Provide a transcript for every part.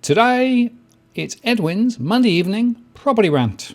Today, it's Edwin's Monday evening property rant.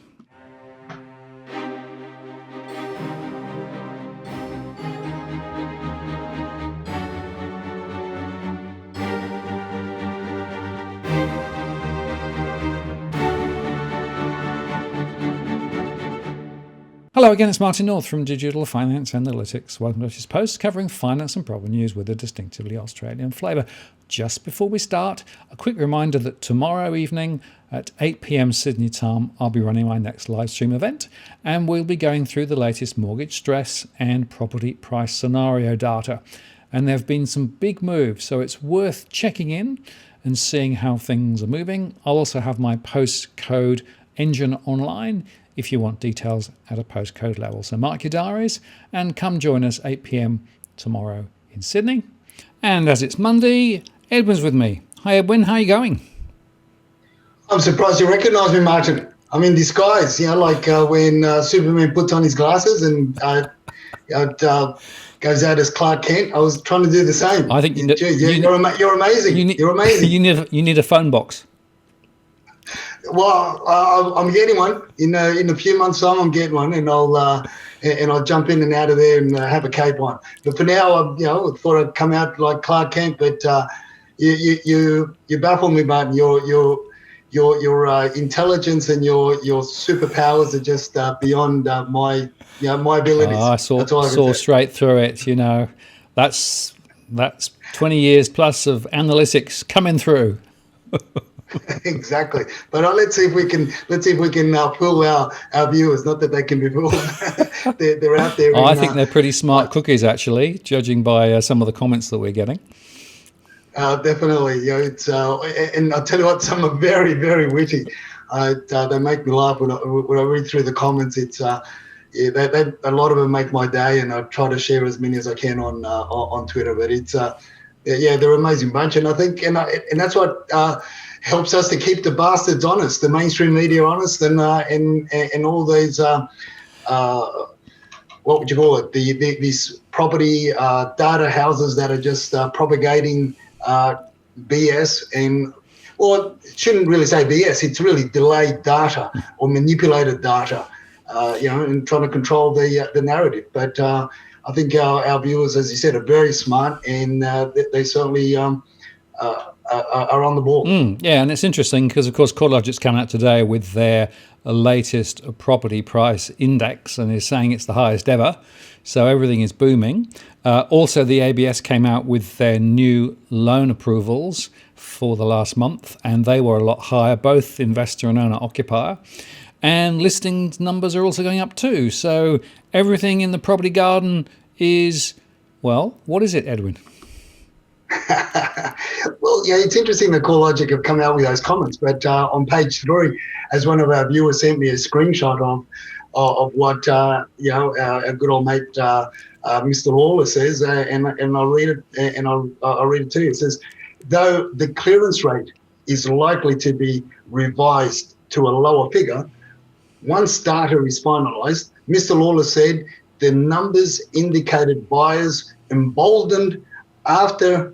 Hello again, it's Martin North from Digital Finance Analytics. Welcome to this post covering finance and property news with a distinctively Australian flavour. Just before we start, a quick reminder that tomorrow evening at 8 p.m. Sydney time, I'll be running my next live stream event, and we'll be going through the latest mortgage stress and property price scenario data. And there have been some big moves, so it's worth checking in and seeing how things are moving. I'll also have my postcode engine online if you want details at a postcode level. So mark your diaries and come join us 8 p.m. tomorrow in Sydney. And as it's Monday, Edwin's with me. Hi Edwin, how are you going? I'm surprised you recognise me, Martin. I'm in disguise, like when Superman puts on his glasses and goes out as Clark Kent. I was trying to do the same. I think you're amazing. You're amazing. You need a phone box. Well, I'm getting one in a few months' time. I'm getting one, and I'll jump in and out of there and have a cape on. But for now, I thought I'd come out like Clark Kent. But you baffle me, Martin. Your intelligence and your superpowers are just beyond my abilities. I saw straight through it. That's 20 years plus of analytics coming through. Exactly, but let's see if we can fool our viewers. Not that they can be fooled. they're out there. I think they're pretty smart cookies, actually, judging by some of the comments that we're getting. Definitely, it's and I'll tell you what, some are very, very witty. They make me laugh when I read through the comments. It's a lot of them make my day, and I try to share as many as I can on Twitter. But it's they're an amazing bunch, and I think and that's what helps us to keep the bastards honest, the mainstream media honest, and all these what would you call it? These property data houses that are just propagating BS or shouldn't really say BS. It's really delayed data or manipulated data, and trying to control the narrative. But I think our viewers, as you said, are very smart, and they certainly are on the ball. Yeah, and it's interesting because, of course, CoreLogic's come out today with their latest property price index and is saying it's the highest ever. So everything is booming. Also, the ABS came out with their new loan approvals for the last month, and they were a lot higher, both investor and owner occupier. And listings numbers are also going up too. So everything in the property garden is, well, what is it, Edwin? Well, it's interesting that CoreLogic have come out with those comments, but on page 3, as one of our viewers sent me a screenshot of what our good old mate Mr. Lawler says, and I'll read it, and I'll read it to you. It says, though the clearance rate is likely to be revised to a lower figure once data is finalised, Mr. Lawler said the numbers indicated buyers emboldened after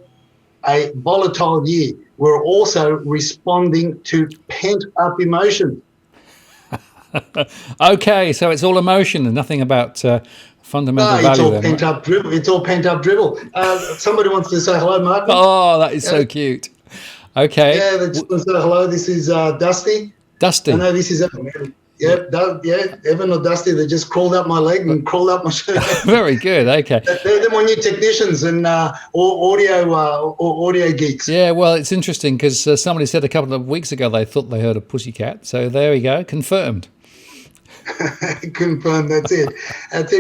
a volatile year were also responding to pent-up emotion. Okay, so it's all emotion and nothing about fundamental value. It's all pent-up dribble. It's all pent-up dribble. Somebody wants to say hello, Martin. Oh, that is so cute. Okay. Yeah, they just want to say hello. This is Dusty. Dusty. I know this is Evan. Evan or Dusty, they just crawled up my leg and crawled up my shirt. Very good. Okay. They're my new technicians and audio geeks. Yeah, well, it's interesting because somebody said a couple of weeks ago they thought they heard a pussycat. So there we go, confirmed. Confirmed. That's it.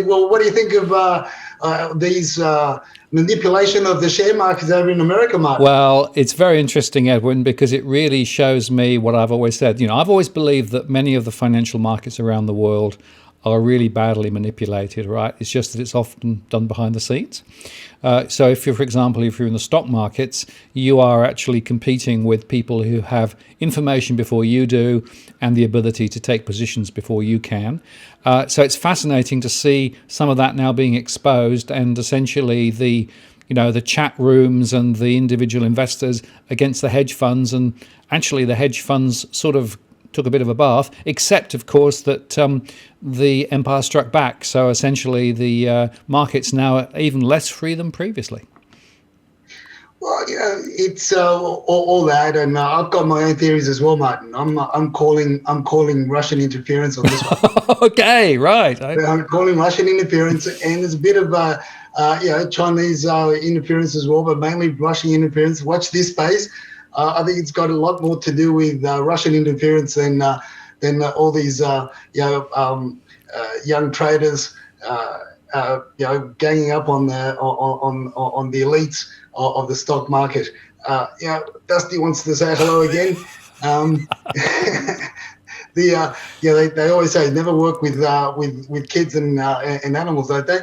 Well, what do you think of these manipulation of the share markets over in America, Mark? Well, it's very interesting, Edwin, because it really shows me what I've always said. I've always believed that many of the financial markets around the world are really badly manipulated, right? It's just that it's often done behind the scenes. So if you're, for example, if you're in the stock markets, you are actually competing with people who have information before you do and the ability to take positions before you can. So it's fascinating to see some of that now being exposed, and essentially the the chat rooms and the individual investors against the hedge funds, and actually the hedge funds sort of took a bit of a bath, except of course that the empire struck back. So essentially the market's now even less free than previously. Well, it's all that, and I've got my own theories as well, Martin. I'm calling Russian interference on this one. Okay, right. I'm calling Russian interference, and there's a bit of Chinese interference as well, but mainly Russian interference. Watch this space. I think it's got a lot more to do with Russian interference than all these young traders ganging up on the elites of the stock market. Dusty wants to say hello again. They always say never work with kids and animals, don't they?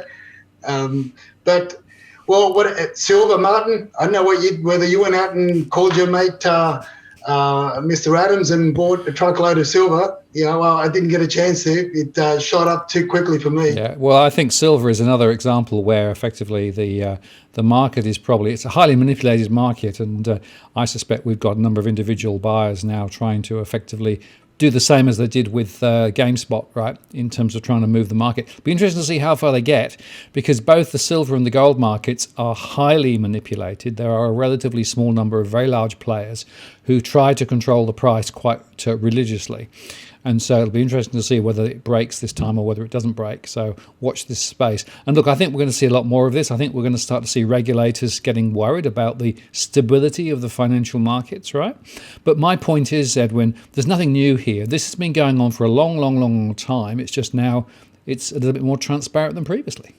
But what silver, Martin? I don't know whether you went out and called your mate Mr. Adams and bought a truckload of silver. I didn't get a chance there. It shot up too quickly for me. Yeah, well, I think silver is another example where effectively the market is it's a highly manipulated market, and I suspect we've got a number of individual buyers now trying to effectively do the same as they did with GameSpot, right, in terms of trying to move the market. Be interesting to see how far they get, because both the silver and the gold markets are highly manipulated. There are a relatively small number of very large players who try to control the price quite religiously. And so it'll be interesting to see whether it breaks this time or whether it doesn't break. So watch this space. And look, I think we're going to see a lot more of this. I think we're going to start to see regulators getting worried about the stability of the financial markets, right? But my point is, Edwin, there's nothing new here. This has been going on for a long, long, long time. It's just now it's a little bit more transparent than previously.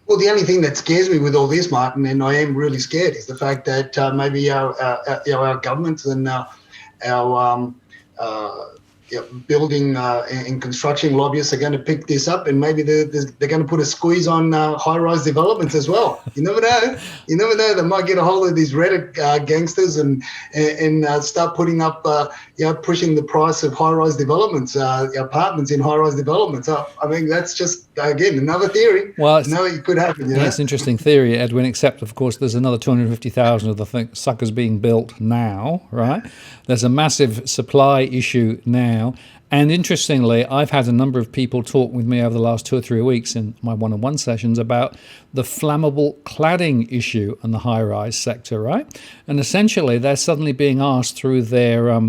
Well, the only thing that scares me with all this, Martin, and I am really scared, is the fact that maybe our governments and our building and construction lobbyists are going to pick this up, and maybe they're going to put a squeeze on high-rise developments as well. You never know. You never know. They might get a hold of these Reddit gangsters and start putting up, pushing the price of high-rise developments, apartments in high-rise developments up. I mean, that's just, again, another theory. Well, it could happen. Yeah, it's an interesting theory, Edwin, except, of course, there's another 250,000 of the suckers being built now, right? There's a massive supply issue now. And interestingly, I've had a number of people talk with me over the last 2 or 3 weeks in my one-on-one sessions about the flammable cladding issue in the high-rise sector, right? And essentially, they're suddenly being asked through their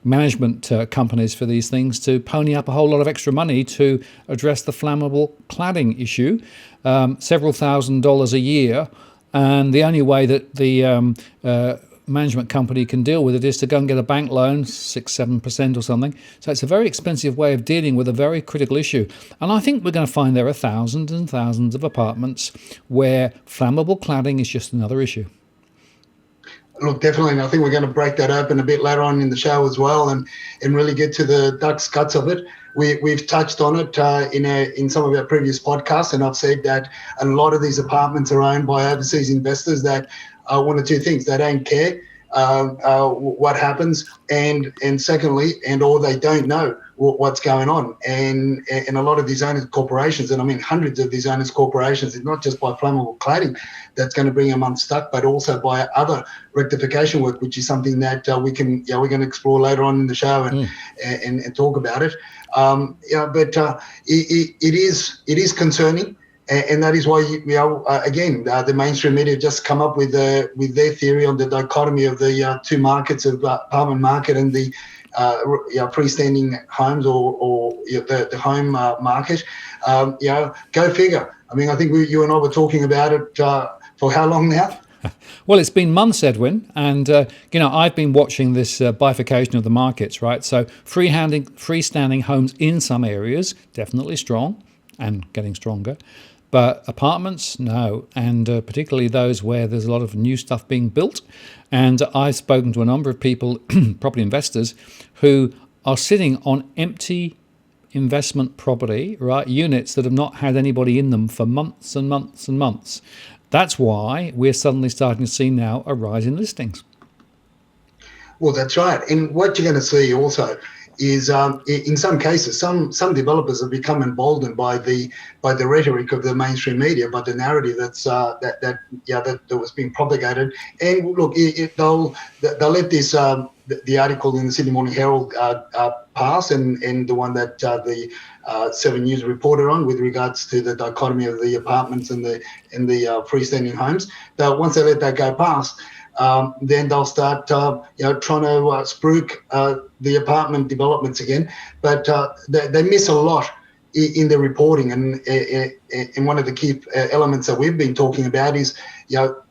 management companies for these things to pony up a whole lot of extra money to address the flammable cladding issue, several $1,000s a year. And the only way that the management company can deal with it is to go and get a bank loan, 6-7% or something. So it's a very expensive way of dealing with a very critical issue. And I think we're going to find there are thousands and thousands of apartments where flammable cladding is just another issue. Look, definitely, and I think we're going to break that open a bit later on in the show as well, and really get to the duck's guts of it. We've touched on it in some of our previous podcasts, and I've said that a lot of these apartments are owned by overseas investors that one or two things: they don't care what happens, and secondly, or they don't know what's going on. And a lot of these owners corporations, and I mean hundreds of these owners corporations, it's not just by flammable cladding that's going to bring them unstuck, but also by other rectification work, which is something that we're going to explore later on in the show and talk about it. But it is concerning. And that is why, again, the mainstream media just come up with their theory on the dichotomy of the two markets of apartment market and the freestanding homes or the home market. Go figure. I mean, I think you and I were talking about it for how long now? Well, it's been months, Edwin, and I've been watching this bifurcation of the markets, right? So freestanding homes in some areas, definitely strong and getting stronger. But apartments, no, and particularly those where there's a lot of new stuff being built. And I've spoken to a number of people, property investors, who are sitting on empty investment property, right, units that have not had anybody in them for months and months and months. That's why we're suddenly starting to see now a rise in listings. Well, that's right. And what you're going to see also is in some cases, some developers have become emboldened by the rhetoric of the mainstream media, by the narrative that was being propagated. And look, they'll let this the article in the Sydney Morning Herald pass, and the one that the 7 News reported on with regards to the dichotomy of the apartments and the freestanding homes. Once they let that go past, then they'll start, trying to spruik the apartment developments again. But they miss a lot in the reporting, and one of the key elements that we've been talking about is,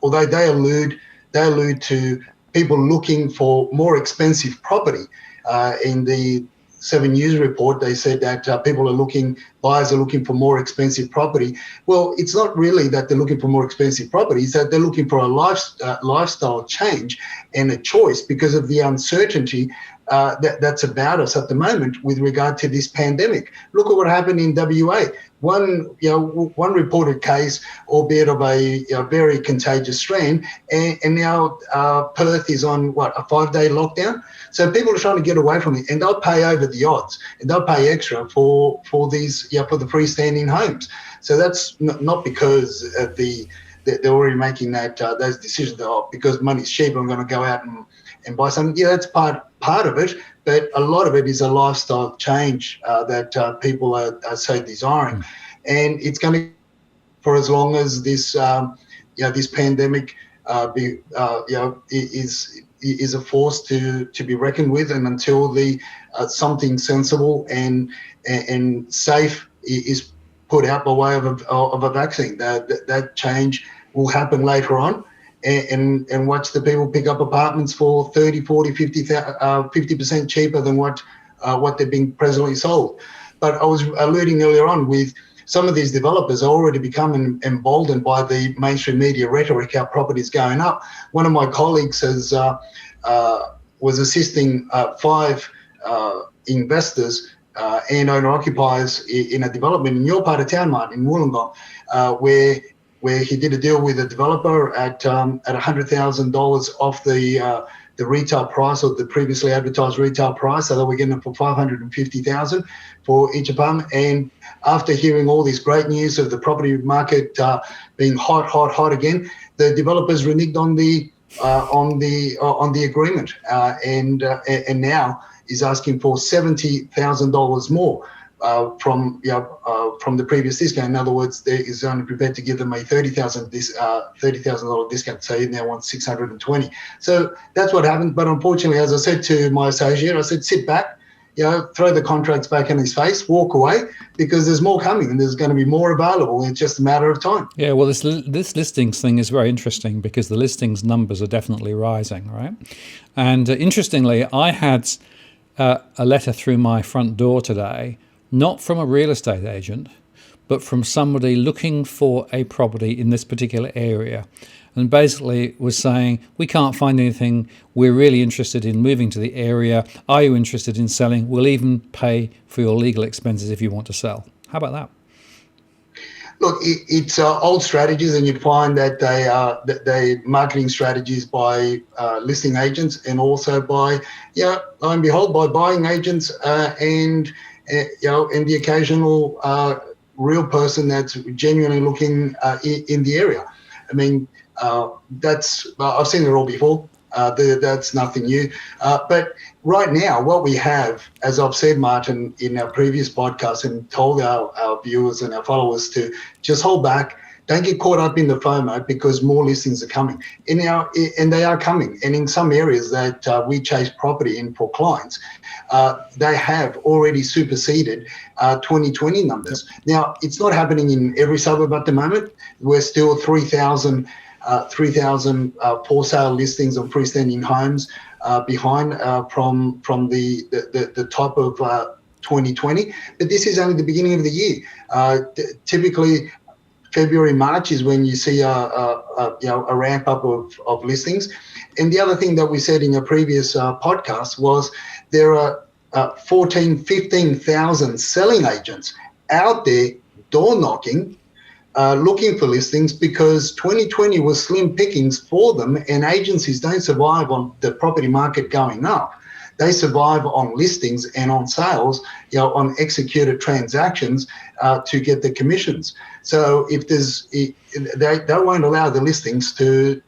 although they allude to people looking for more expensive property. In the 7 News report, they said that buyers are looking for more expensive property. Well, it's not really that they're looking for more expensive property, it's that they're looking for a lifestyle change and a choice because of the uncertainty that's about us at the moment with regard to this pandemic. Look at what happened in WA. One reported case, albeit of a very contagious strain, and now Perth is on a 5-day lockdown. So people are trying to get away from it, and they'll pay over the odds, and they'll pay extra for these for the freestanding homes. So that's not because they're already making those decisions. Because money's cheap, I'm going to go out and buy something. Yeah, that's part of it, but a lot of it is a lifestyle change that people are so desiring, and it's going to for as long as this this pandemic is a force to be reckoned with, and until the something sensible and safe is put out by way of a vaccine, that change will happen later on. And watch the people pick up apartments for 30, 40, 50% cheaper than what they're being presently sold. But I was alluding earlier on with some of these developers are already becoming emboldened by the mainstream media rhetoric, how property's going up. One of my colleagues was assisting 5 investors and owner-occupiers in a development in your part of town, Martin, in Wollongong, where he did a deal with a developer at $100,000 off the retail price, or the previously advertised retail price. So they were getting it for $550,000 for each apartment. And after hearing all this great news of the property market being hot again, the developers reneged on the agreement, and now is asking for $70,000 more. From the previous discount. In other words, there is only prepared to give them a $30,000 discount. So he now wants $620,000. So that's what happened. But unfortunately, as I said to my associate, I said, sit back, throw the contracts back in his face, walk away, because there's more coming and there's going to be more available. It's just a matter of time. Yeah, well, this listings thing is very interesting because the listings numbers are definitely rising, right? And interestingly, I had a letter through my front door today, not from a real estate agent, but from somebody looking for a property in this particular area, and basically was saying, we can't find anything, we're really interested in moving to the area, are you interested in selling? We'll even pay for your legal expenses if you want to sell. How about that? Look, it's old strategies, and you'd find that they marketing strategies by listing agents, and also by, lo and behold, by buying agents and the occasional real person that's genuinely looking in the area. I mean, I've seen it all before. That's nothing new. But right now, what we have, as I've said, Martin, in our previous podcast, and told our viewers and our followers to just hold back. Don't get caught up in the FOMO, because more listings are coming. And they are coming. And in some areas that we chase property in for clients, they have already superseded 2020 numbers. Now, it's not happening in every suburb at the moment. We're still 3,000 for sale listings of freestanding homes behind from the top of 2020. But this is only the beginning of the year. Typically, February, March is when you see a ramp up of listings. And the other thing that we said in a previous podcast was there are 15,000 selling agents out there door knocking, looking for listings, because 2020 was slim pickings for them, and agencies don't survive on the property market going up. They survive on listings and on sales, on executed transactions to get the commissions. So if they won't allow the listings to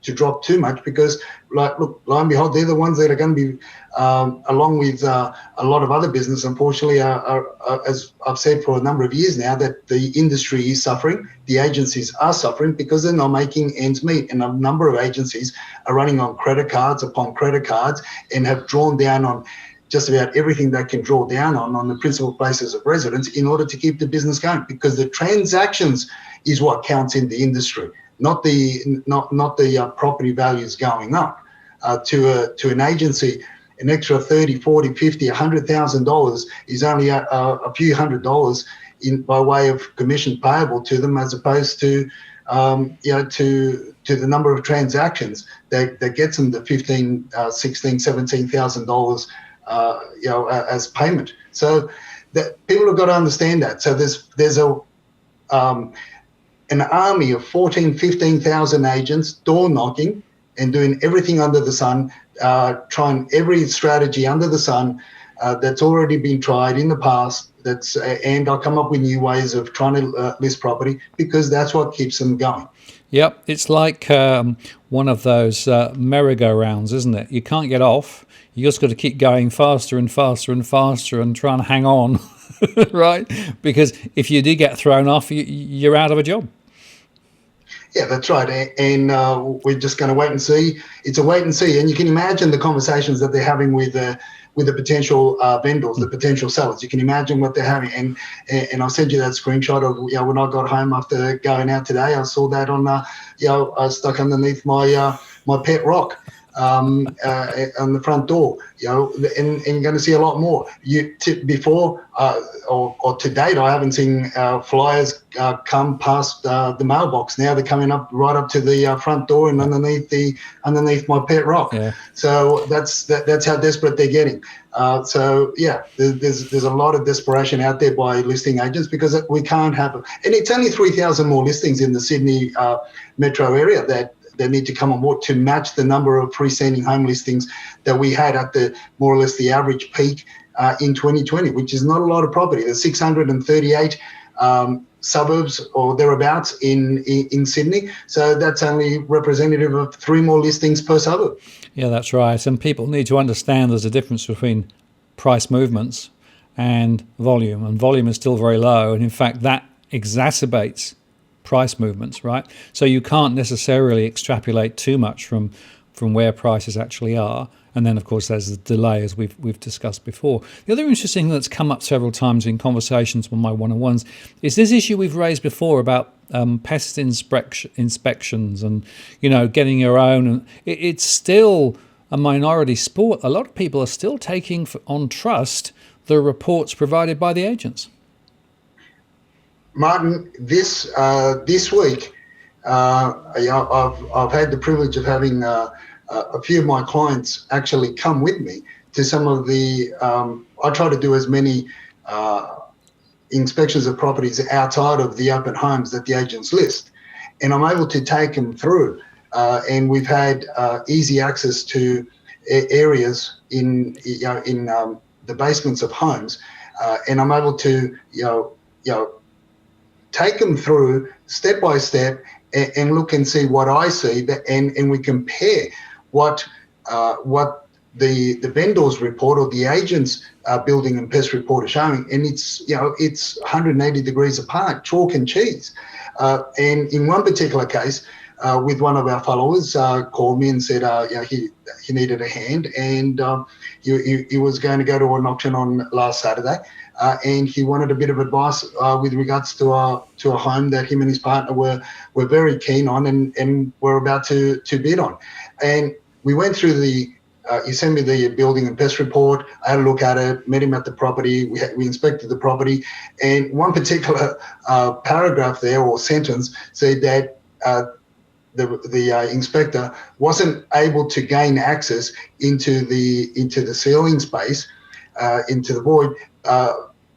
drop too much, because look, lo and behold, they're the ones that are going to be, along with a lot of other business, unfortunately, are, as I've said for a number of years now, that the industry is suffering, the agencies are suffering because they're not making ends meet. And a number of agencies are running on credit cards upon credit cards and have drawn down on just about everything they can draw down on the principal places of residence in order to keep the business going, because the transactions is what counts in the industry, not the property values going up. To an agency, an extra $30, $40, $50, $100,000 is only a few $100s by way of commission payable to them, as opposed to to the number of transactions that gets them the $15,000, $16,000, $17,000 as payment. So that people have got to understand that. So there's an army of 14,000, 15,000 agents door knocking and doing everything under the sun, trying every strategy under the sun that's already been tried in the past. And I'll come up with new ways of trying to list property, because that's what keeps them going. Yep, it's like one of those merry-go-rounds, isn't it? You can't get off. You just got to keep going faster and faster and faster and try and hang on, right? Because if you do get thrown off, you're out of a job. Yeah, that's right. And we're just going to wait and see. It's a wait and see. And you can imagine the conversations that they're having with the potential vendors, the potential sellers. You can imagine what they're having. And I'll send you that screenshot of when I got home after going out today. I saw that on stuck underneath my pet rock on the front door. And you're going to see a lot more. Before or to date, I haven't seen flyers come past the mailbox. Now they're coming up right up to the front door and underneath my pet rock. Yeah. So that's how desperate they're getting. So yeah, there's a lot of desperation out there by listing agents, because we can't have it. And it's only 3,000 more listings in the Sydney metro area that need to come on board to match the number of freestanding home listings that we had at the more or less the average peak in 2020, which is not a lot of property. There's 638 suburbs or thereabouts in Sydney. So that's only representative of 3 more listings per suburb. Yeah, that's right. And people need to understand there's a difference between price movements and volume. And volume is still very low. And in fact, that exacerbates price movements, right? So you can't necessarily extrapolate too much from where prices actually are. And then, of course, there's the delay, as we've discussed before. The other interesting thing that's come up several times in conversations with my one-on-ones is this issue we've raised before about pest inspections and, getting your own. And it's still a minority sport. A lot of people are still taking on trust the reports provided by the agents. Martin, this week, I've had the privilege of having a few of my clients actually come with me to some of the. I try to do as many inspections of properties outside of the open homes that the agents list, and I'm able to take them through. And we've had easy access to areas in the basements of homes, and I'm able to take them through step by step and look and see what I see, and we compare what the vendor's report or the agent's building and pest report are showing, and it's 180 degrees apart, chalk and cheese. And in one particular case, with one of our followers, called me and said he needed a hand, and he was going to go to an auction on last Saturday. And he wanted a bit of advice with regards to a home that him and his partner were very keen on and were about to bid on. And we went through he sent me the building and pest report. I had a look at it, met him at the property. We inspected the property. And one particular paragraph there or sentence said that the inspector wasn't able to gain access into the ceiling space, into the void.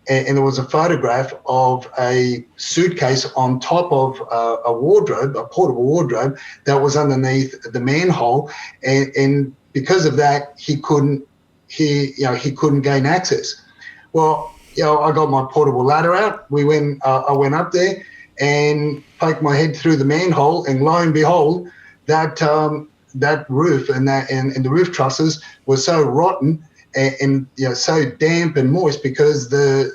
And there was a photograph of a suitcase on top of a wardrobe, a portable wardrobe that was underneath the manhole, and because of that, he couldn't he couldn't gain access. Well, I got my portable ladder out. I went up there and poked my head through the manhole, and lo and behold, that roof and the roof trusses were so rotten and so damp and moist because the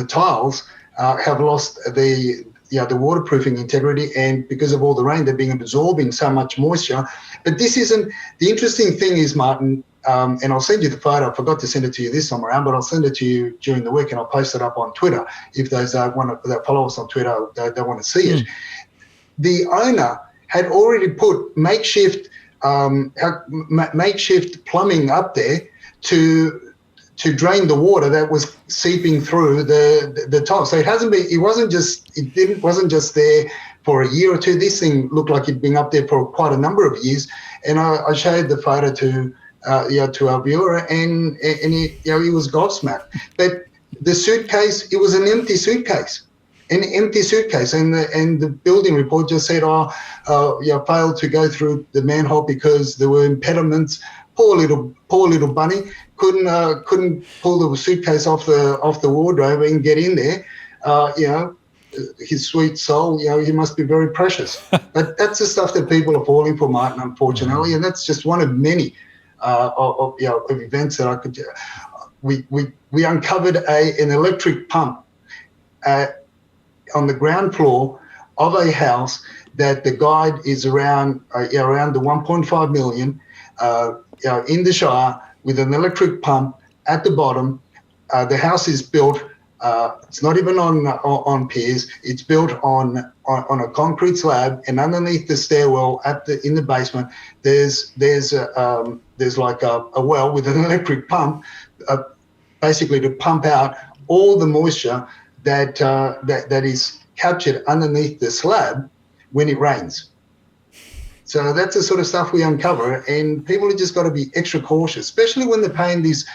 tiles have lost the waterproofing integrity, and because of all the rain, they're being absorbing so much moisture. But this isn't the interesting thing is, Martin, and I'll send you the photo. I forgot to send it to you this time around, but I'll send it to you during the week, and I'll post it up on Twitter if those that follow us on Twitter they want to see it. The owner had already put makeshift plumbing up there to drain the water that was seeping through the top. So it wasn't just there for a year or two. This thing looked like it'd been up there for quite a number of years. And I showed the photo to our viewer, and he was gobsmacked. But the suitcase, it was an empty suitcase. And the building report just said, failed to go through the manhole because there were impediments. Poor little bunny couldn't pull the suitcase off the wardrobe and get in there. His sweet soul, he must be very precious. But that's the stuff that people are falling for, Martin, unfortunately, and that's just one of many of events that I could. We uncovered an electric pump on the ground floor of a house that the guide is around the 1.5 million in the Shire, with an electric pump at the bottom. The house is built. It's not even on piers. It's built on a concrete slab, and underneath the stairwell in the basement, there's like a well with an electric pump, basically to pump out all the moisture that is captured underneath the slab when it rains. So that's the sort of stuff we uncover, and people have just got to be extra cautious, especially when they're paying these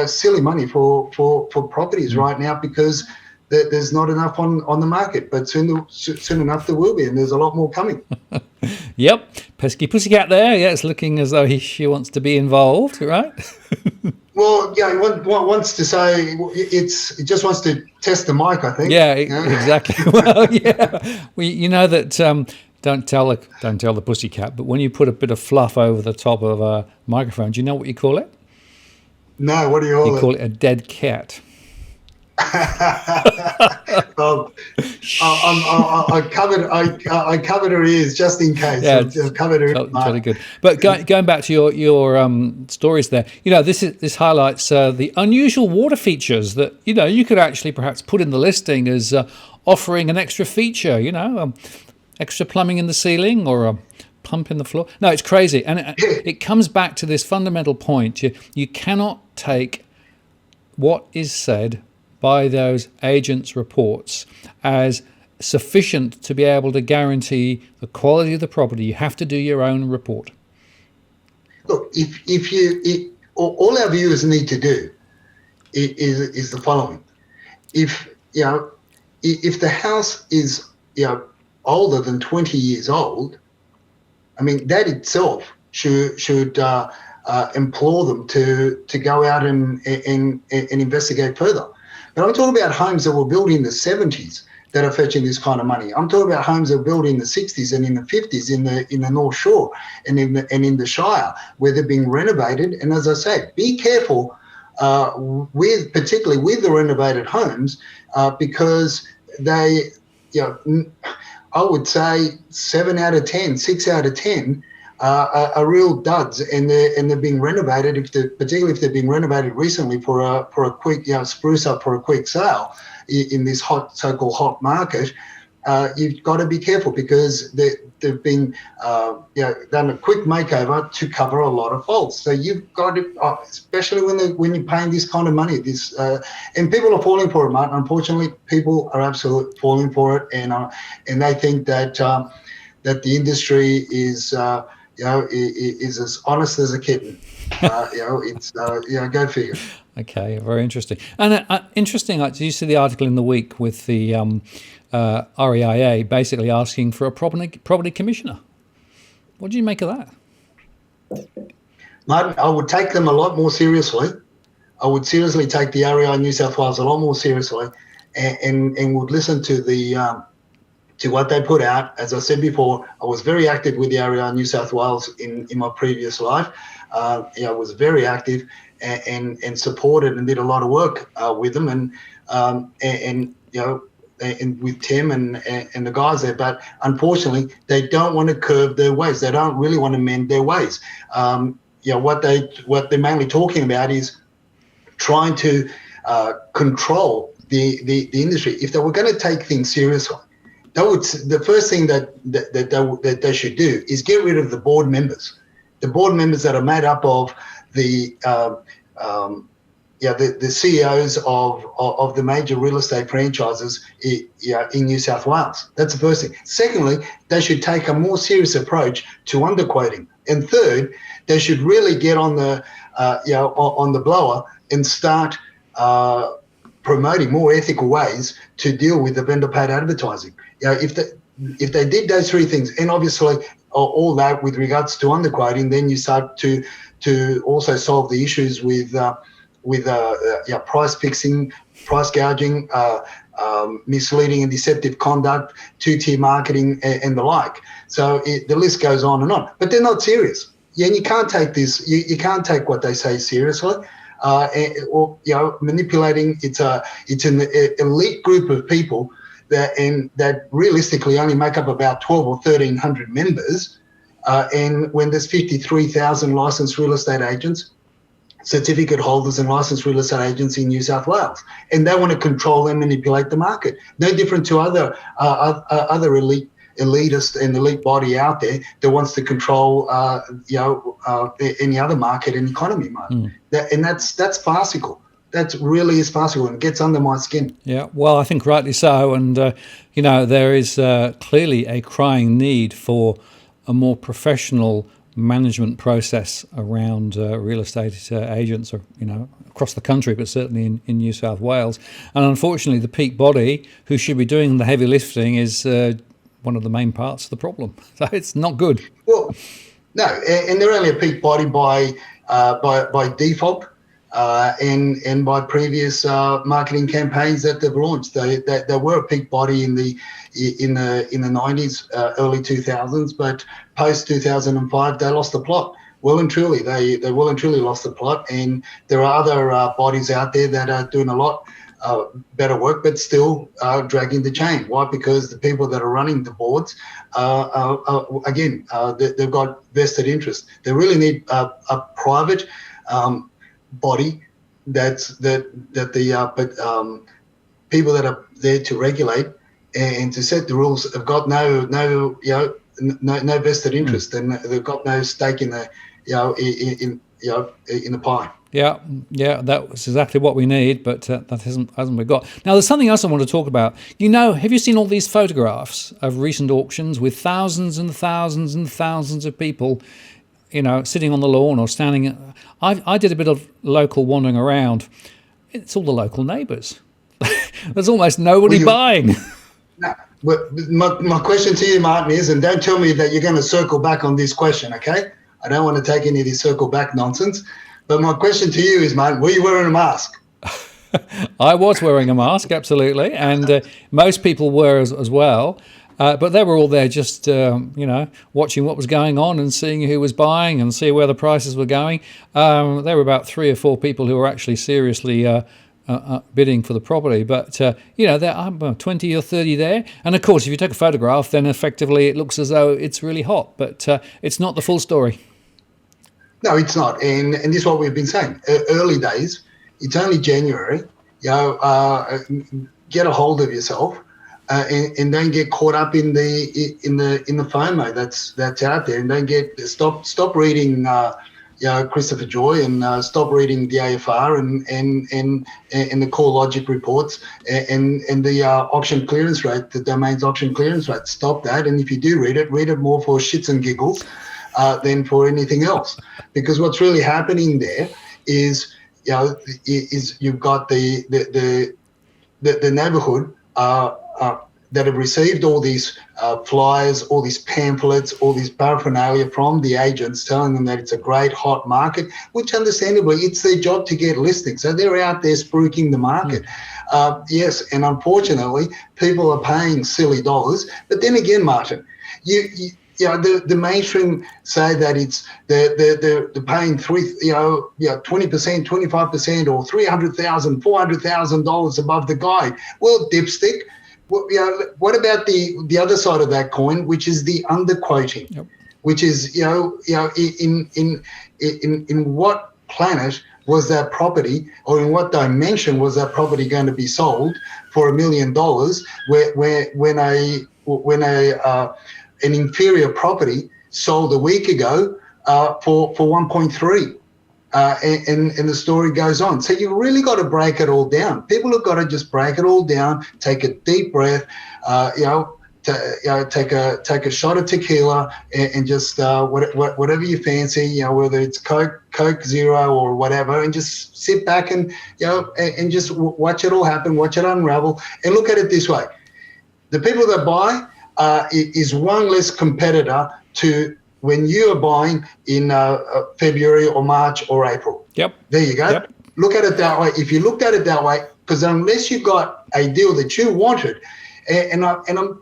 silly money for properties right now, because there's not enough on the market. But soon enough there will be, and there's a lot more coming. Yep, pesky pussycat there. Yeah, it's looking as though she wants to be involved, right? Well, yeah, he wants to say it just wants to test the mic, I think. Yeah, exactly. Well, yeah, that. Don't tell the pussycat, but when you put a bit of fluff over the top of a microphone, do you know what you call it? No, what do you call it? You call it a dead cat. Well, I covered her ears just in case. Yeah, I covered her. Totally good. But going back to your stories there, this highlights the unusual water features that you could actually perhaps put in the listing as offering an extra feature. Extra plumbing in the ceiling or a pump in the floor. No, it's crazy. And it comes back to this fundamental point. You cannot take what is said by those agents' reports as sufficient to be able to guarantee the quality of the property. You have to do your own report. Look, all our viewers need to do is the following. If the house is older than 20 years old, I mean, that itself should implore them to go out and investigate further. But I'm talking about homes that were built in the 70s that are fetching this kind of money. I'm talking about homes that were built in the 60s and in the 50s in the North Shore and in the Shire, where they're being renovated. And as I say, be careful particularly with the renovated homes, because they, I would say 7 out of 10, 6 out of 10 are real duds, and they're being renovated. Particularly if they're being renovated recently for a quick spruce up for a quick sale in this so-called hot market, you've got to be careful, because they've been done a quick makeover to cover a lot of faults. So you've got to, especially when you're paying this kind of money, and people are falling for it, Martin. Unfortunately, people are absolutely falling for it, and they think that the industry is as honest as a kitten. It's go figure. Okay, very interesting. And interesting, did you see the article in the week with the REIA basically asking for a property commissioner? What do you make of that? Martin, I would take them a lot more seriously. I would seriously take the REI New South Wales a lot more seriously, and would listen to to what they put out. As I said before, I was very active with the REI New South Wales in my previous life. I was very active and supported and did a lot of work with them, and with Tim and the guys there. But unfortunately, they don't want to curb their ways. They don't really want to mend their ways. What they're mainly talking about is trying to control the industry. If they were going to take things seriously, the first thing that they should do is get rid of the board members. The board members that are made up of the CEOs of the major real estate franchises in New South Wales. That's the first thing. Secondly, they should take a more serious approach to underquoting. And third, they should really get on the blower and start promoting more ethical ways to deal with the vendor-paid advertising. If they did those three things, and obviously all that with regards to underquoting, then you start to also solve the issues with price fixing, price gouging, misleading and deceptive conduct, two-tier marketing, and the like. So the list goes on and on. But they're not serious. And you can't take this. You can't take what they say seriously. Manipulating. It's an elite group of people that realistically only make up about 12 or 1,300 members. And when there's 53,000 licensed real estate agents, certificate holders and licensed real estate agents in New South Wales, and they want to control and manipulate the market. No different to other elitist and elite body out there that wants to control any other market and economy market. And that's farcical. That really is farcical, and it gets under my skin. Yeah, well, I think rightly so. And there is clearly a crying need for a more professional management process around real estate agents, or across the country, but certainly in New South Wales. And unfortunately, the peak body who should be doing the heavy lifting is one of the main parts of the problem. So it's not good. Well, no, and they're only a peak body by default. And by previous marketing campaigns that they've launched, they were a peak body in the 90s, early 2000s, but post 2005 they lost the plot. Well and truly, they well and truly lost the plot. And there are other bodies out there that are doing a lot better work, but still dragging the chain. Why? Because the people that are running the boards, they've got vested interest. They really need a private body that the people that are there to regulate and to set the rules have got no vested interest, and they've got no stake in the in the pie. Yeah, that was exactly what we need, but that hasn't we got. Now, there's something else I want to talk about. Have you seen all these photographs of recent auctions with thousands and thousands and thousands of people sitting on the lawn or standing? I did a bit of local wandering around. It's all the local neighbours. There's almost nobody buying. No, my question to you, Martin, is, and don't tell me that you're going to circle back on this question, okay? I don't want to take any of this circle back nonsense. But my question to you is, Martin, were you wearing a mask? I was wearing a mask, absolutely, and most people were as well. But they were all there just, watching what was going on and seeing who was buying and see where the prices were going. There were about 3 or 4 people who were actually seriously bidding for the property. But, there are 20 or 30 there. And, of course, if you take a photograph, then effectively it looks as though it's really hot. But it's not the full story. No, it's not. And this is what we've been saying. Early days, it's only January. Get a hold of yourself. And don't get caught up in the FOMO that's out there, and don't stop reading Christopher Joy and stop reading the AFR and the CoreLogic reports and the auction clearance rate, the domain's auction clearance rate. Stop that, and if you do read it more for shits and giggles than for anything else, because what's really happening there is you've got the neighbourhood that have received all these flyers, all these pamphlets, all this paraphernalia from the agents telling them that it's a great hot market, which understandably it's their job to get listings. So they're out there spruiking the market. Yes, and unfortunately, people are paying silly dollars. But then again, Martin, the mainstream say that it's they're paying 20%, 25%, or $300,000, $400,000 above the guide. Well, dipstick. Well, what about the other side of that coin, which is the underquoting, Yep. which is in what planet was that property, or in what dimension was that property going to be sold for $1 million, when an inferior property sold a week ago for 1.3? And the story goes on. So you've really got to break it all down. People have got to just break it all down, take a deep breath, take a shot of tequila, and just whatever you fancy, whether it's Coke Zero or whatever, and just sit back and and just watch it all happen, watch it unravel, and look at it this way: the people that buy is one less competitor to when you are buying in February or March or April. Yep. There you go. Yep. Look at it that way. If you looked at it that way, because unless you got a deal that you wanted, and I'm,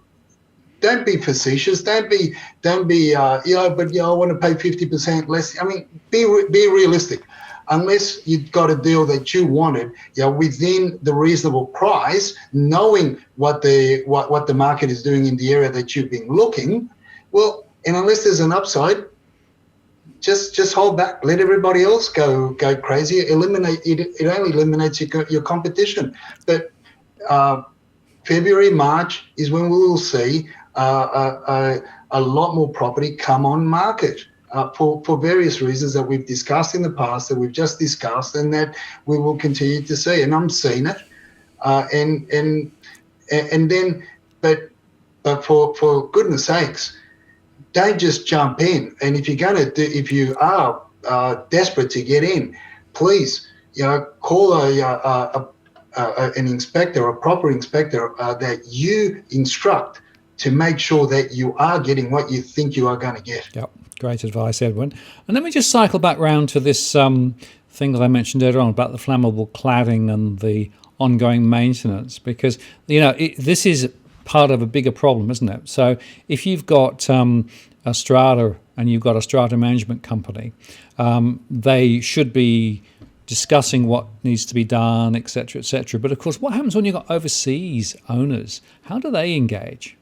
don't be facetious. Don't be. But I want to pay 50% less. I mean, be realistic. Unless you got a deal that you wanted, within the reasonable price, knowing what the market is doing in the area that you've been looking, well. And unless there's an upside, just hold back. Let everybody else go crazy. It only eliminates your competition. But February, March is when we will see a lot more property come on market for various reasons that we've discussed in the past, that we've just discussed, and that we will continue to see. And I'm seeing it. But for goodness sakes, don't just jump in. And if you are desperate to get in, please, call an inspector, a proper inspector that you instruct to make sure that you are getting what you think you are going to get. Yep, great advice, Edwin. And let me just cycle back round to this thing that I mentioned earlier on about the flammable cladding and the ongoing maintenance, because this is part of a bigger problem, isn't it? So if you've got a strata and you've got a strata management company, they should be discussing what needs to be done, etc., etc. But of course, what happens when you've got overseas owners? How do they engage?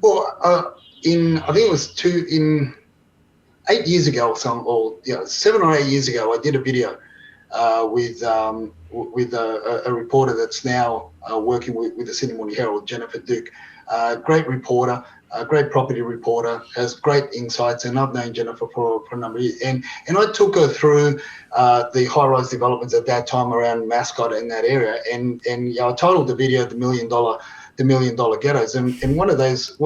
Well, I think it was 8 years ago or something, or 7 or 8 years ago, I did a video with a reporter that's now working with the Sydney Morning Herald, Jennifer Duke. Great reporter, great property reporter, has great insights, and I've known Jennifer for a number of years. And I took her through the high-rise developments at that time around Mascot in that area, and I titled the video "The $1 Million Ghettos," and one of those,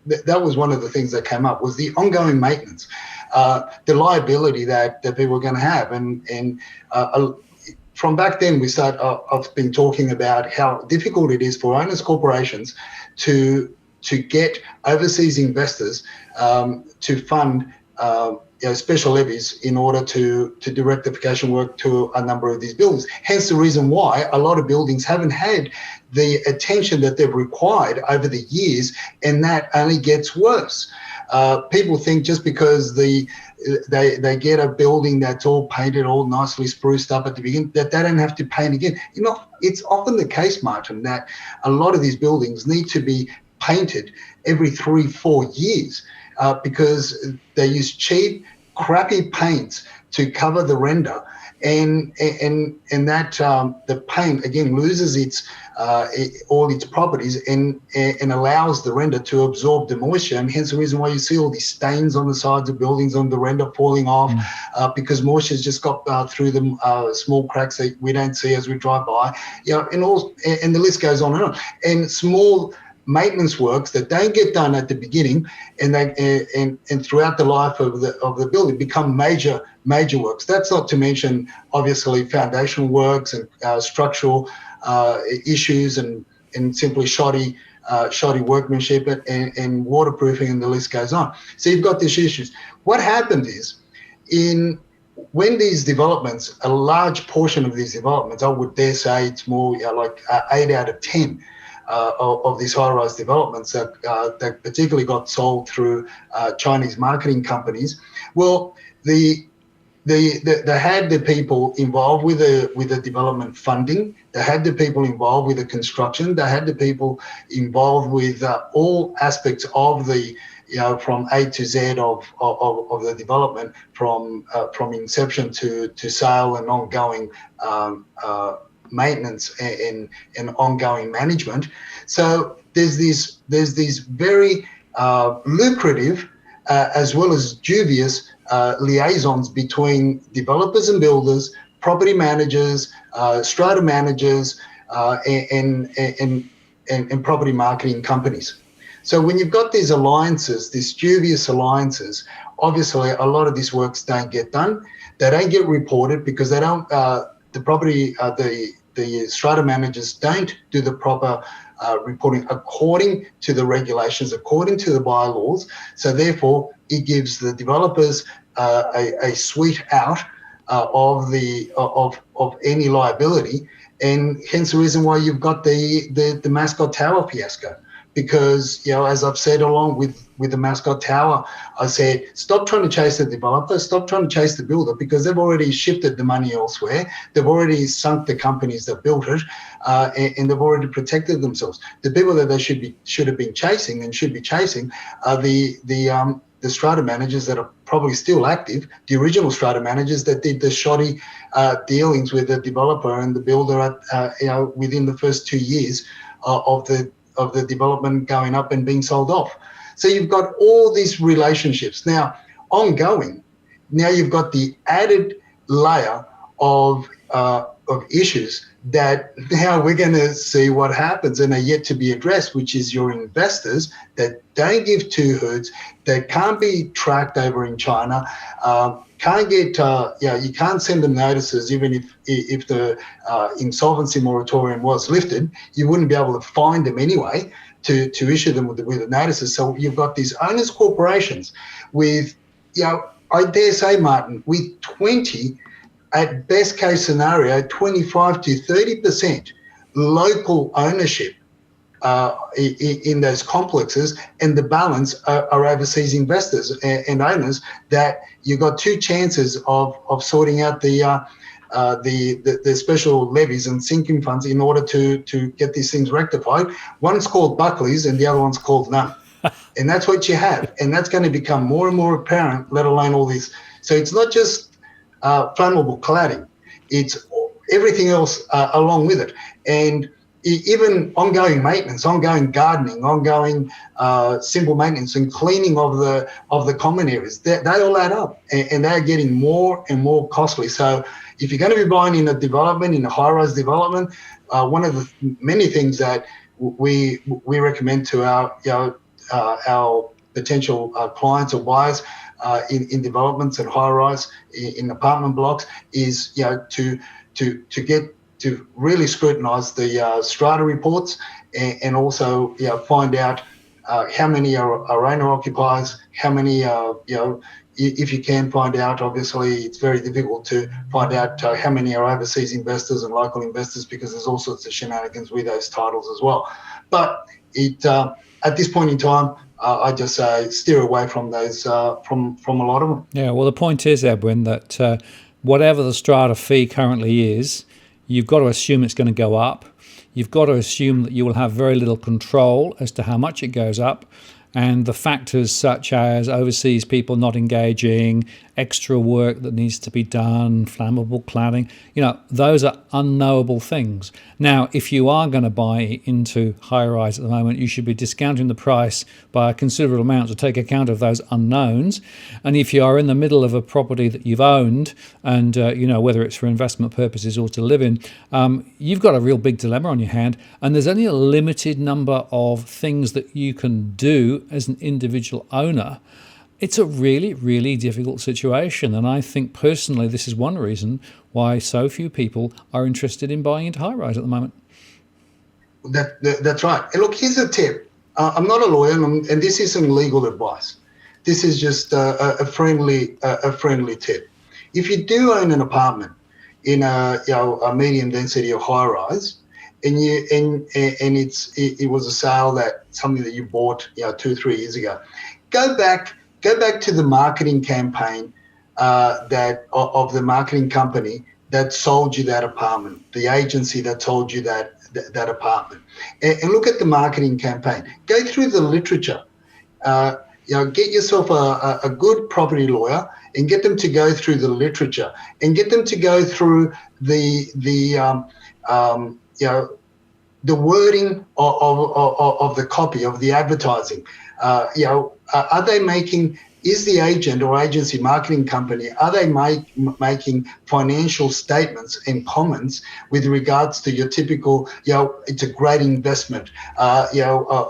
that was one of the things that came up was the ongoing maintenance, the liability that people are going to have, and from back then I've been talking about how difficult it is for owners corporations to get overseas investors to fund special levies in order to do rectification work to a number of these buildings. Hence the reason why a lot of buildings haven't had the attention that they've required over the years, and that only gets worse. People think just because they get a building that's all painted, all nicely spruced up at the beginning, that they don't have to paint again. It's often the case, Martin, that a lot of these buildings need to be painted every 3-4 years because they use cheap, crappy paints to cover the render, and that the paint again loses all its properties and allows the render to absorb the moisture, and hence the reason why you see all these stains on the sides of buildings on the render falling off because moisture's just got through the small cracks that we don't see as we drive by, and the list goes on and on. And small maintenance works that don't get done at the beginning and throughout the life of the building become major works. That's not to mention obviously foundational works and structural issues and and simply shoddy workmanship and waterproofing, and the list goes on. So you've got these issues. What happened is, when these developments, a large portion of these developments, I would dare say it's more like 8 out of 10 of these high-rise developments that particularly got sold through Chinese marketing companies. Well, they had the people involved with the development funding. They had the people involved with the construction. They had the people involved with all aspects of the, from A to Z of the development, from inception to sale and ongoing maintenance and ongoing management. So there's these very lucrative as well as dubious liaisons between developers and builders, property managers, strata managers, and property marketing companies. So when you've got these alliances, these dubious alliances, obviously a lot of these works don't get done. They don't get reported because they don't. The strata managers don't do the proper reporting according to the regulations, according to the bylaws. So therefore, it gives the developers a sweet out of any liability, and hence the reason why you've got the Mascot Tower fiasco. Because, as I've said along with the Mascot Tower, I said, stop trying to chase the developer, stop trying to chase the builder, because they've already shifted the money elsewhere. They've already sunk the companies that built it, and they've already protected themselves. The people that they should have been chasing and should be chasing are the strata managers that are probably still active, the original strata managers that did the shoddy dealings with the developer and the builder within the first 2 years of the development going up and being sold off. So you've got all these relationships now ongoing. Now you've got the added layer of issues that now we're going to see what happens and are yet to be addressed, which is your investors that don't give two hoots, that can't be tracked over in China, can't get, you can't send them notices. Even if the insolvency moratorium was lifted, you wouldn't be able to find them anyway to issue them with the notices. So you've got these owners corporations with, I dare say, Martin, with 20, at best case scenario, 25 to 30% local ownership in those complexes, and the balance are overseas investors and owners that you've got two chances of sorting out the special levies and sinking funds in order to get these things rectified. One's called Buckley's and the other one's called none. And that's what you have. And that's going to become more and more apparent, let alone all these. So it's not just flammable cladding, it's everything else along with it. And even ongoing maintenance, ongoing gardening, ongoing simple maintenance and cleaning of the common areas, they all add up, and they're getting more and more costly. So if you're going to be buying in a development, in a high-rise development, one of the many things that we recommend to our potential clients or buyers in developments and high-rise in apartment blocks is to really scrutinise the strata reports and also find out how many are owner occupiers, how many if you can find out. Obviously it's very difficult to find out how many are overseas investors and local investors, because there's all sorts of shenanigans with those titles as well. But at this point in time, I just say steer away from those from a lot of them. Yeah, well, the point is, Edwin, that whatever the strata fee currently is, you've got to assume it's going to go up. You've got to assume that you will have very little control as to how much it goes up. And the factors such as overseas people not engaging, extra work that needs to be done, flammable cladding, those are unknowable things. Now, if you are going to buy into high-rise at the moment, you should be discounting the price by a considerable amount to take account of those unknowns. And if you are in the middle of a property that you've owned and, whether it's for investment purposes or to live in, you've got a real big dilemma on your hand. And there's only a limited number of things that you can do as an individual owner. It's a really, really difficult situation. And I think personally, this is one reason why so few people are interested in buying into high-rise at the moment. That's right. And look, here's a tip. I'm not a lawyer, and this isn't legal advice. This is just a friendly tip. If you do own an apartment in a medium density or high rise, and it was a sale that something that you bought 2-3 years ago, go back to the marketing campaign that of the marketing company that sold you that apartment, the agency that sold you that apartment, and look at the marketing campaign. Go through the literature. Get yourself a good property lawyer and get them to go through the literature and get them to go through the wording of the copy of the advertising. Are they making? Is the agent or agency marketing company, are they making financial statements and comments with regards to your typical, it's a great investment, a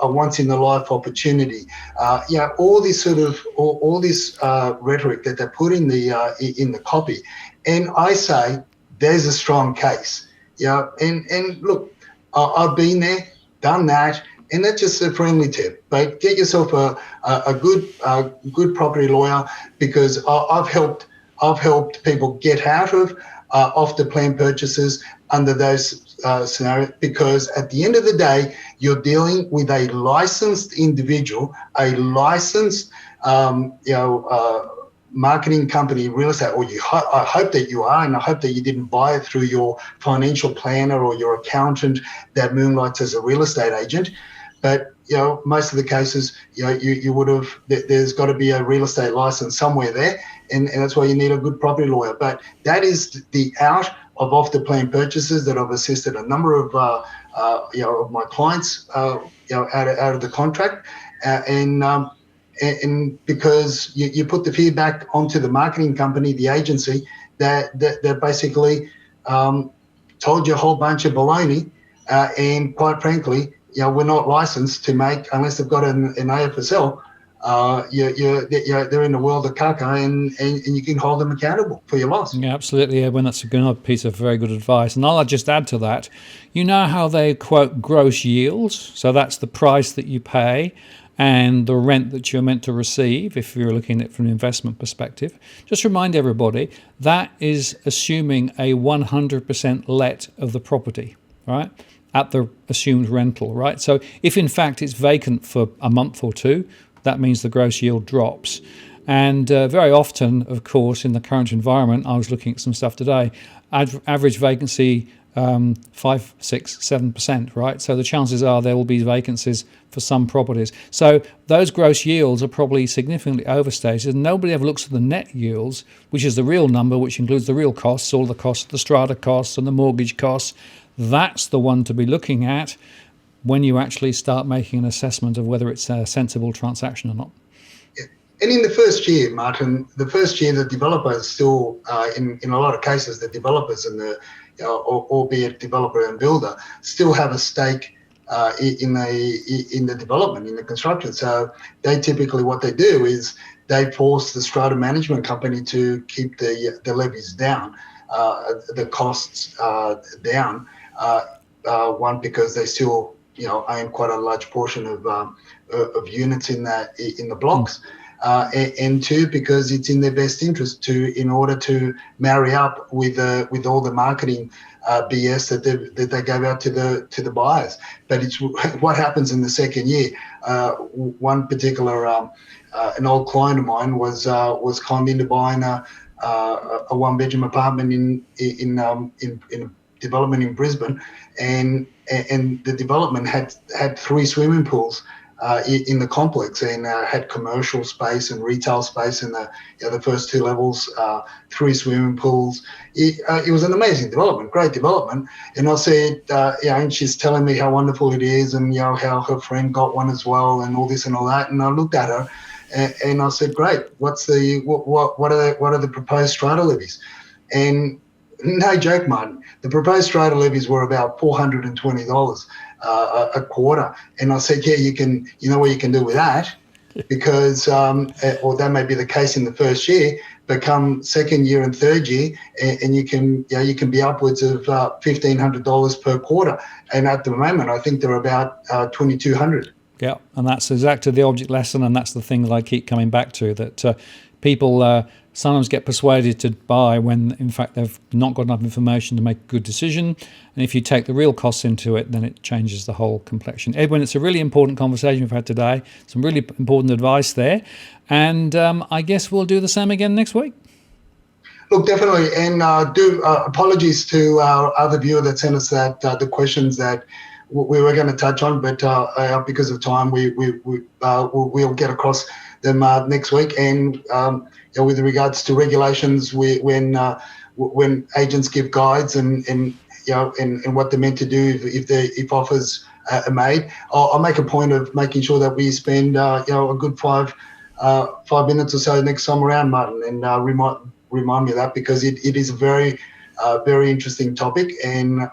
once in a life opportunity, all this sort of, all this rhetoric that they put in the copy. And I say, there's a strong case. And look, I've been there, done that. And that's just a friendly tip. But get yourself a good property lawyer, because I've helped people get out of off the plan purchases under those scenarios. Because at the end of the day, you're dealing with a licensed individual, a licensed marketing company, real estate, or I hope that you are, and I hope that you didn't buy it through your financial planner or your accountant that moonlights as a real estate agent. But most of the cases, you would have. There's got to be a real estate license somewhere there, and that's why you need a good property lawyer. But that is the out of off the plan purchases that I've assisted a number of of my clients out of the contract, and because you put the fear back onto the marketing company, the agency that basically told you a whole bunch of baloney, and quite frankly, we're not licensed to make, unless they've got an AFSL. They're in the world of caca, and you can hold them accountable for your loss. Yeah, absolutely, Edwin. That's another piece of very good advice. And I'll just add to that, you know how they quote gross yields? So that's the price that you pay and the rent that you're meant to receive if you're looking at it from an investment perspective. Just remind everybody, that is assuming a 100% let of the property, right? At the assumed rental, right? So if in fact it's vacant for a month or two, that means the gross yield drops. And very often, of course, in the current environment, I was looking at some stuff today, average vacancy 5%, 6%, 7%, right? So the chances are there will be vacancies for some properties. So those gross yields are probably significantly overstated, and nobody ever looks at the net yields, which is the real number, which includes the real costs, all the costs, the strata costs and the mortgage costs. That's the one to be looking at when you actually start making an assessment of whether it's a sensible transaction or not. Yeah. And in the first year, Martin, the developer is still, in a lot of cases, the developers and albeit developer and builder, still have a stake in the development, in the construction. So they typically, what they do is they force the strata management company to keep the levies down, the costs down. One, because they still own quite a large portion of units in the blocks, and two, because it's in their best interest in order to marry up with all the marketing BS that they gave out to the buyers. But it's what happens in the second year. One particular an old client of mine was conned into buying a one-bedroom apartment in a development in Brisbane, and the development had 3 swimming pools in the complex, and had commercial space and retail space in the first 2 levels, 3 swimming pools. It was an amazing development, great development. And I said, and she's telling me how wonderful it is, and how her friend got one as well, and all this and all that. And I looked at her, and I said, great. What are the proposed strata levies? And no joke, Martin, the proposed strata levies were about $420 a quarter. And I said, yeah, you know what you can do with that, because, or that may be the case in the first year, become second year and third year, and you can be upwards of $1,500 per quarter. And at the moment, I think they're about 2,200. Yeah, and that's exactly the object lesson, and that's the thing that I keep coming back to, that people sometimes get persuaded to buy when in fact they've not got enough information to make a good decision. And if you take the real costs into it, then it changes the whole complexion. Edwin, it's a really important conversation we've had today. Some really important advice there. And I guess we'll do the same again next week. Look, definitely. And apologies to our other viewer that sent us the questions that we were going to touch on, but because of time, we'll get across them next week. And with regards to regulations, when agents give guides and what they're meant to do if offers are made, I'll make a point of making sure that we spend a good 5 minutes or so next time around, Martin, and remind me of that, because it is a very interesting topic and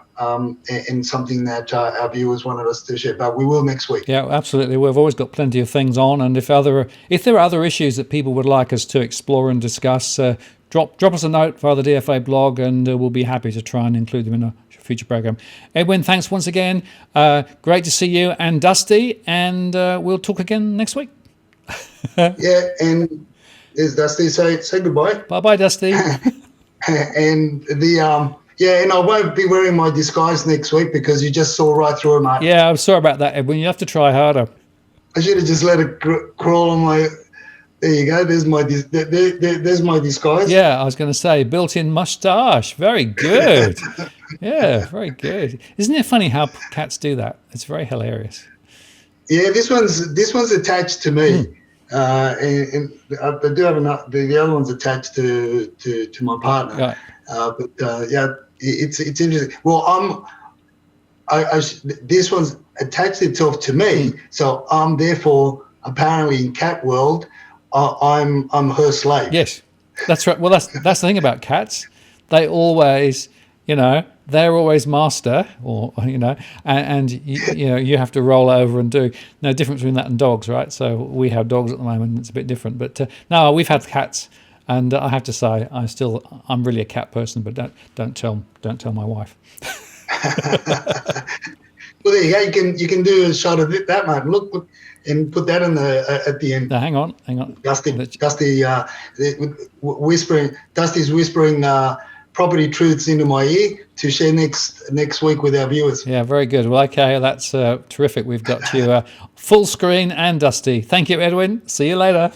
something that our viewers wanted us to share. But we will next week. Yeah, absolutely. We've always got plenty of things on, and if there are other issues that people would like us to explore and discuss, drop us a note via the DFA blog, and we'll be happy to try and include them in a future program. Edwin, thanks once again. Great to see you and Dusty, and we'll talk again next week. Yeah, and there's Dusty. Say goodbye. Bye, Dusty. And and I won't be wearing my disguise next week because you just saw right through it, mate. Yeah, I'm sorry about that, Edwin. You have to try harder. I should have just let it crawl on my. There you go. There's my disguise. Yeah, I was going to say built-in moustache. Very good. Yeah, very good. Isn't it funny how cats do that? It's very hilarious. Yeah, this one's attached to me. And I do have the other one's attached to my partner. Right. It's interesting. Well, this one's attached itself to me, so I'm therefore apparently in cat world, I'm her slave. Yes, that's right. Well, that's the thing about cats. They always, they're always master, or and you have to roll over and do. No difference between that and dogs, right? So we have dogs at the moment; it's a bit different. But no, we've had cats, and I have to say, I'm really a cat person. But don't tell my wife. Well, there you go. You can do a shot of that, mate. Look, and put that in at the end. No, hang on. Dusty, whispering. Dusty's whispering property truths into my ear to share next week with our viewers. Yeah, very good. Well, okay, that's terrific. We've got you full screen and Dusty. Thank you, Edwin. See you later.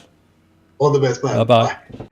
All the best, mate. Bye-bye. Bye.